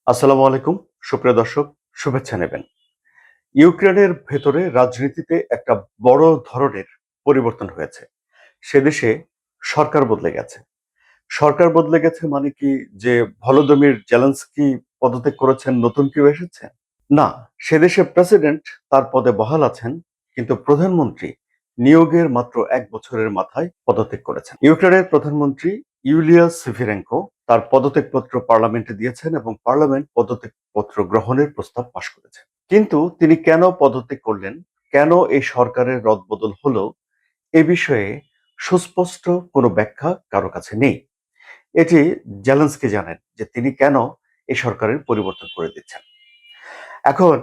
আসসালামু আলাইকুম। সুপ্রিয় দর্শক, শুভেচ্ছা নেবেন। ইউক্রেনের ভেতরে রাজনীতিতে একটা বড় ধরনের পরিবর্তন হয়েছে। সে দেশে সরকার বদলে গেছে। সরকার বদলে গেছে মানে কি যে ভলোদিমির জেলেনস্কি পদত্যাগ করেছেন, নতুন কেউ এসেছে? না, সে দেশের প্রেসিডেন্ট তার পদে বহাল আছেন, কিন্তু প্রধানমন্ত্রী নিয়োগের মাত্র ১ বছরের মাথায় পদত্যাগ করেছেন। ইউক্রেনের প্রধানমন্ত্রী ইউলিয়া সিভিরেঙ্কো তার পদত্যাগপত্র পার্লামেন্টে দিয়েছেন এবং পার্লামেন্ট পদত্যাগপত্র গ্রহণের প্রস্তাব পাশ করেছে। কিন্তু তিনি কেন পদত্যাগ করলেন, কেন এই সরকারের রদবদল হলো, এ বিষয়ে সুস্পষ্ট কোনো ব্যাখ্যা কারো কাছে নেই। এটি জেলেনস্কি জানেন যে তিনি কেন এই সরকারের পরিবর্তন করে দিচ্ছেন। এখন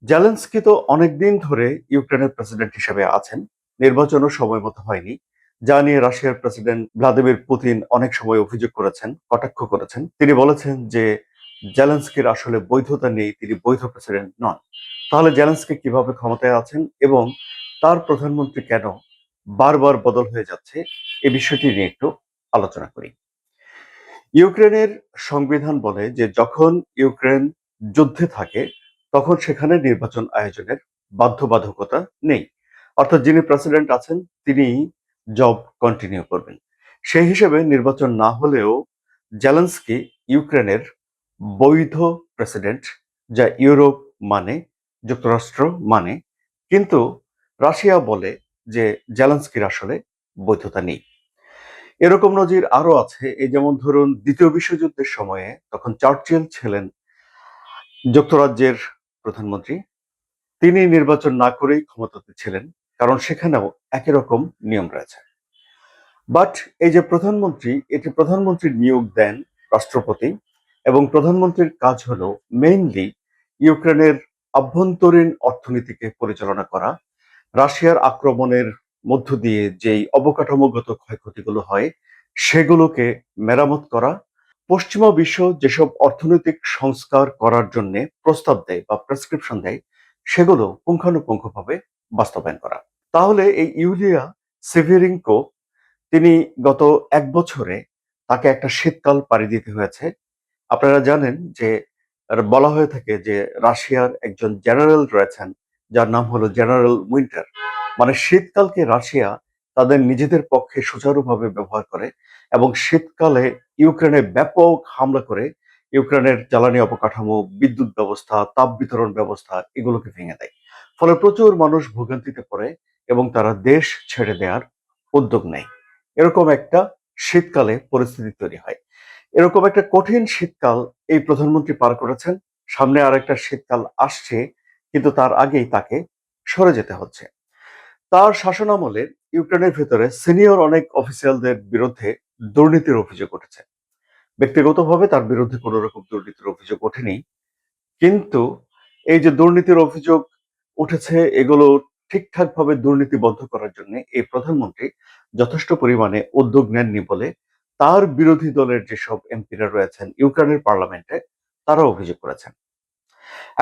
জেলেনস্কি তো অনেকদিন ধরে ইউক্রেনের প্রেসিডেন্ট হিসেবে আছেন। নির্বাচনও সময় মতো হয়নি। যা নিয়ে রাশিয়ার প্রেসিডেন্ট ভ্লাদিমির পুতিন অনেক সময় অভিযোগ করেছেন, কটাক্ষ করেছেন। তিনি বলেছেন যে জেলেনস্কির আসলে বৈধতা নেই, তিনি বৈধ প্রেসিডেন্ট নন। তাহলে জেলেনস্কি কিভাবে ক্ষমতায় আছেন এবং তার প্রধানমন্ত্রী কেন বারবার বদল হয়ে যাচ্ছে, এই বিষয়টি নিয়ে একটু আলোচনা করি। ইউক্রেনের সংবিধান বলে যে যখন ইউক্রেন যুদ্ধে থাকে তখন সেখানে নির্বাচন আয়োজনের বাধ্যবাধকতা নেই। অর্থাৎ যিনি প্রেসিডেন্ট আছেন তিনি জব কন্টিনিউ করবেন। সেই হিসেবে নির্বাচন না হলেও জেলেনস্কি ইউক্রেনের বৈধ প্রেসিডেন্ট, যা ইউরোপ মানে, যুক্তরাষ্ট্র মানে। কিন্তু রাশিয়া বলে যে জেলেনস্কির আসলে বৈধতা নেই। এরকম নজির আরো আছে। এই যেমন ধরুন দ্বিতীয় বিশ্বযুদ্ধের সময়ে তখন চার্চিল ছিলেন যুক্তরাজ্যের প্রধানমন্ত্রী। তিনি নির্বাচন না করেই ক্ষমতাতে ছিলেন, কারণ সেখানেও একই রকম নিয়ম রয়েছে। বাট এই যে প্রধানমন্ত্রী, এটি প্রধানমন্ত্রী নিয়োগ দেন রাষ্ট্রপতি, এবং প্রধানমন্ত্রীর কাজ হলো মেইনলি ইউক্রেনের আভ্যন্তরীণ অর্থনীতিকে পরিচালনা করা, রাশিয়ার আক্রমণের মধ্য দিয়ে যেই অবকাঠামোগত ক্ষয়ক্ষতিগুলো হয় সেগুলোকে মেরামত করা, পশ্চিমা বিশ্ব যেসব অর্থনৈতিক সংস্কার করার জন্য প্রস্তাব দেয় বা প্রেসক্রিপশন দেয় সেগুলো পুঙ্খানুপুঙ্খভাবে বাস্তবায়ন করা। তাহলে এই ইউলিয়া সেভেরিঙ্কো, তিনি গত ১ বছরে তাকে একটা শীতকাল পাড়ি দিতে হয়েছে। আপনারা জানেন যে বলা হয়ে থাকে যে রাশিয়ার একজন জেনারেল রয়েছেন যার নাম হলো জেনারেল উইন্টার। মানে শীতকালকে রাশিয়া তাদের নিজেদের পক্ষে সুচারুভাবে ব্যবহার করে এবং শীতকালে ইউক্রেনে ব্যাপক হামলা করে ইউক্রেনের জ্বালানি অবকাঠামো, বিদ্যুৎ ব্যবস্থা, তাপ বিতরণ ব্যবস্থা এগুলোকে ভেঙে দেয়। ফলে প্রচুর মানুষ ভোগান্তিতে পড়ে এবং তারা দেশ ছেড়ে দেওয়ার উদ্যোগ নেয়। এরকম একটা শীতকালে পরিস্থিতি তৈরি হয়। এরকম একটা কঠিন শীতকাল এই প্রধানমন্ত্রী পার করেছেন। সামনে আরেকটা শীতকাল আসছে, কিন্তু তার আগেই তাকে সরে যেতে হচ্ছে। তার শাসনামলে ইউক্রেনের ভেতরে সিনিয়র অনেক অফিসিয়ালদের বিরুদ্ধে দুর্নীতির অভিযোগ উঠেছে। ব্যক্তিগতভাবে তার বিরুদ্ধে কোনো রকম দুর্নীতির অভিযোগ ওঠেনি, কিন্তু এই যে দুর্নীতির অভিযোগ উঠেছে এগুলো ঠিকঠাকভাবে দুর্নীতি বন্ধ করার জন্য এই প্রধানমন্ত্রী যথেষ্ট পরিমাণে উদ্যোগ নেননি বলে তার বিরোধী দলের যেসব এমপিরা রয়েছেন ইউক্রেনের পার্লামেন্টে তারা অভিযোগ করেছেন।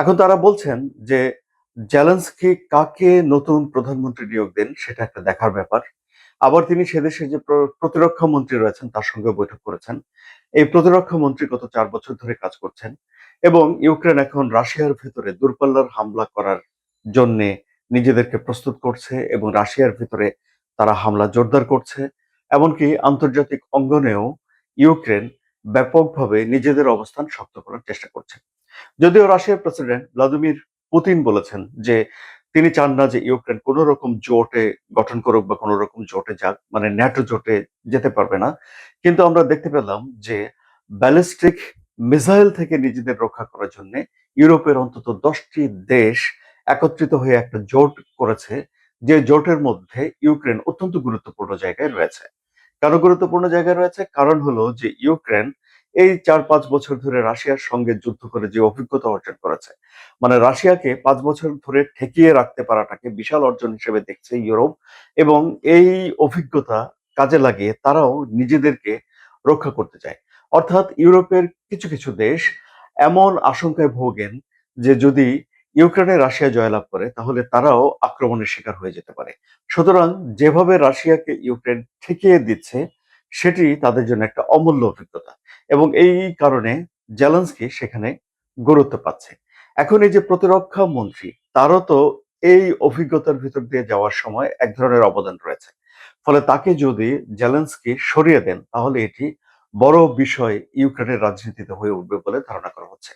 এখন তারা বলছেন যে জেলেনস্কি কাকে নতুন প্রধানমন্ত্রী নিয়োগ দেন সেটা একটা দেখার ব্যাপার। আবার তিনি সেদেশে যে প্রতিরক্ষা মন্ত্রী রয়েছেন তার সঙ্গে বৈঠক করেছেন। এই প্রতিরক্ষা মন্ত্রী গত ৪ বছর ধরে কাজ করছেন এবং ইউক্রেন এখন রাশিয়ার ভেতরে দূরপাল্লার হামলা করার জন্যে নিজেদেরকে প্রস্তুত করছে এবং রাশিয়ার ভেতরে তারা হামলা জোরদার করছে। এমনকি আন্তর্জাতিক অঙ্গনেও ইউক্রেন ব্যাপকভাবে নিজেদের অবস্থান শক্ত করার চেষ্টা করছে। যদিও রাশিয়ার প্রেসিডেন্ট ভ্লাদিমির পুতিন বলেছেন যে তিনি চান না যে ইউক্রেন কোন রকম জোটে গঠন করুক বা কোন রকম জোটে যাক, মানে ন্যাটো জোটে যেতে পারবে না। কিন্তু আমরা দেখতে পেলাম যে ব্যালিস্টিক মিসাইল থেকে নিজেদের রক্ষা করার জন্য ইউরোপের অন্তত ১০টি দেশ একত্রিত হয়ে একটা জোট করেছে, যে জোটের মধ্যে ইউক্রেন অত্যন্ত গুরুত্বপূর্ণ জায়গায় রয়েছে। কেন গুরুত্বপূর্ণ জায়গায় রয়েছে? কারণ হলো যে ইউক্রেন এই ৪-৫ বছর ধরে রাশিয়ার সঙ্গে যুদ্ধ করে যে অভিজ্ঞতা অর্জন করেছে, মানে রাশিয়াকে ৫ বছর ধরে ঠেকিয়ে রাখতে পারাটাকে বিশাল অর্জন হিসেবে দেখছে ইউরোপ, এবং এই অভিজ্ঞতা কাজে লাগিয়ে তারাও নিজেদেরকে রক্ষা করতে চায়। অর্থাৎ ইউরোপের কিছু দেশ এমন আশঙ্কায় ভোগেন যে যদি ইউক্রেনে রাশিয়া জয়লাভ করে তাহলে তারাও আক্রমণের শিকার হয়ে যেতে পারে। সুতরাং যেভাবে রাশিয়াকে ইউক্রেন ঠেকিয়ে দিচ্ছে সেটি তাদের জন্য একটা অমূল্য অভিজ্ঞতা, এবং এই কারণে জেলেনস্কি সেখানে গুরুত্ব পাচ্ছে। এখন এই যে প্রতিরক্ষা মন্ত্রী, তারও তো এই অভিজ্ঞতার ভিতর দিয়ে যাওয়ার সময় এক ধরনের অবদান রয়েছে। ফলে তাকে যদি জেলেনস্কি সরিয়ে দেন তাহলে এটি বড় বিষয় ইউক্রেনের রাজনীতিতে হয়ে উঠবে বলে ধারণা করা হচ্ছে।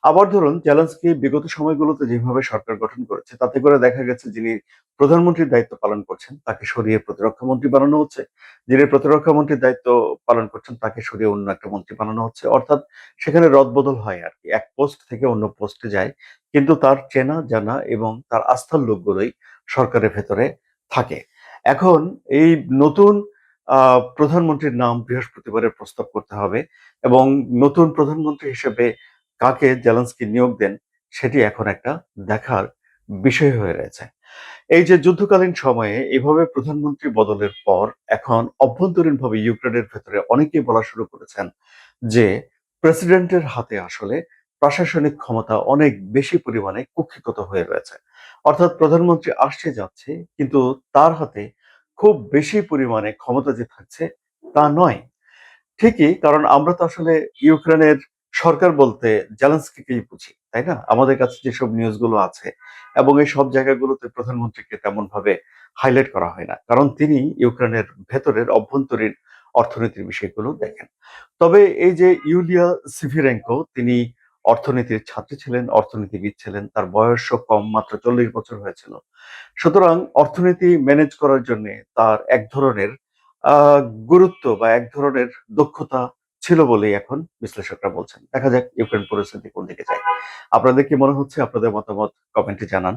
আবার ধরুন জেলেনস্কি বিগত সময়গুলোতে যেভাবে সরকার গঠন করেছে তাতে করে দেখা গেছে যিনি প্রধানমন্ত্রীর দায়িত্ব পালন করছেন তাকে সরিয়ে প্রতিরক্ষা মন্ত্রী বানানো হচ্ছে। যিনি প্রতিরক্ষা মন্ত্রীর দায়িত্ব পালন করছেন তাকে সরিয়ে অন্য একটা মন্ত্রী বানানো হচ্ছে। অর্থাৎ সেখানে রদবদল হয় আরকি। এক পোস্ট থেকে অন্য পোস্টে যায়। কিন্তু তার চেনা জানা এবং তার আস্থার লোকগুলোই সরকারের ভেতরে থাকে। এখন এই নতুন প্রধানমন্ত্রীর নাম বৃহস্পতিবারে প্রস্তাব করতে হবে এবং নতুন প্রধানমন্ত্রী হিসেবে কাকে জেলেনস্কি নিয়োগ দেন সেটি এখন একটা দেখার বিষয় হয়ে রয়েছে। এই যে যুদ্ধকালীন সময়ে এভাবে প্রধানমন্ত্রী বদলের পর এখন অভ্যন্তরীণভাবে ইউক্রেনের ভেতরে অনেকেই বলা শুরু করেছেন যে প্রেসিডেন্টের হাতে আসলে প্রশাসনিক ক্ষমতা অনেক বেশি পরিমাণে কুক্ষিগত হয়ে রয়েছে। অর্থাৎ প্রধানমন্ত্রী আসছে যাচ্ছে কিন্তু তার হাতে খুব বেশি পরিমাণে ক্ষমতা যে থাকছে তা নয়। ঠিকই, কারণ আমরা তো আসলে ইউক্রেনের সরকার বলতে জেলেনস্কিকেই বুঝি, তাই না? আমাদের কাছে যেসব নিউজগুলো আছে এবং এই সব জায়গাগুলোতে প্রধানমন্ত্রীকে তেমনভাবে হাইলাইট করা হয় না। কারণ তিনি ইউক্রেনের ভেতরের অভ্যন্তরীণ অর্থনীতির বিষয়গুলো দেখেন। তবে এই যে ইউলিয়া সিভিরেঙ্কো তিনি অর্থনীতির ছাত্রী ছিলেন, অর্থনীতিবিদ ছিলেন। তার বয়সও কম, মাত্র ৪০ বছর হয়েছিল। সুতরাং অর্থনীতি ম্যানেজ করার জন্যে তার এক ধরনের আ গুরুত্ব বা এক ধরনের দক্ষতা ছিল বলেই এখন বিশ্লেষকরা বলছেন। দেখা যাক ইউক্রেন পরিস্থিতি কোন দিকে যায়। আপনাদের কি মনে হচ্ছে? আপনাদের মতামত কমেন্টে জানান।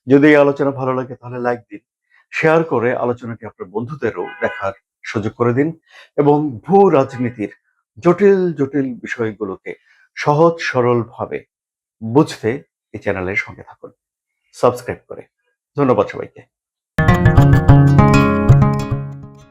যদি এই আলোচনা ভালো লাগে তাহলে লাইক দিন। শেয়ার করে আলোচনাটি আপনার বন্ধুদেরও দেখার সুযোগ করে দিন এবং ভূ-রাজনীতির জটিল বিষয়গুলোকে সহজ সরলভাবে বুঝতে এই চ্যানেলের সঙ্গে থাকুন। সাবস্ক্রাইব করে। ধন্যবাদ সবাইকে।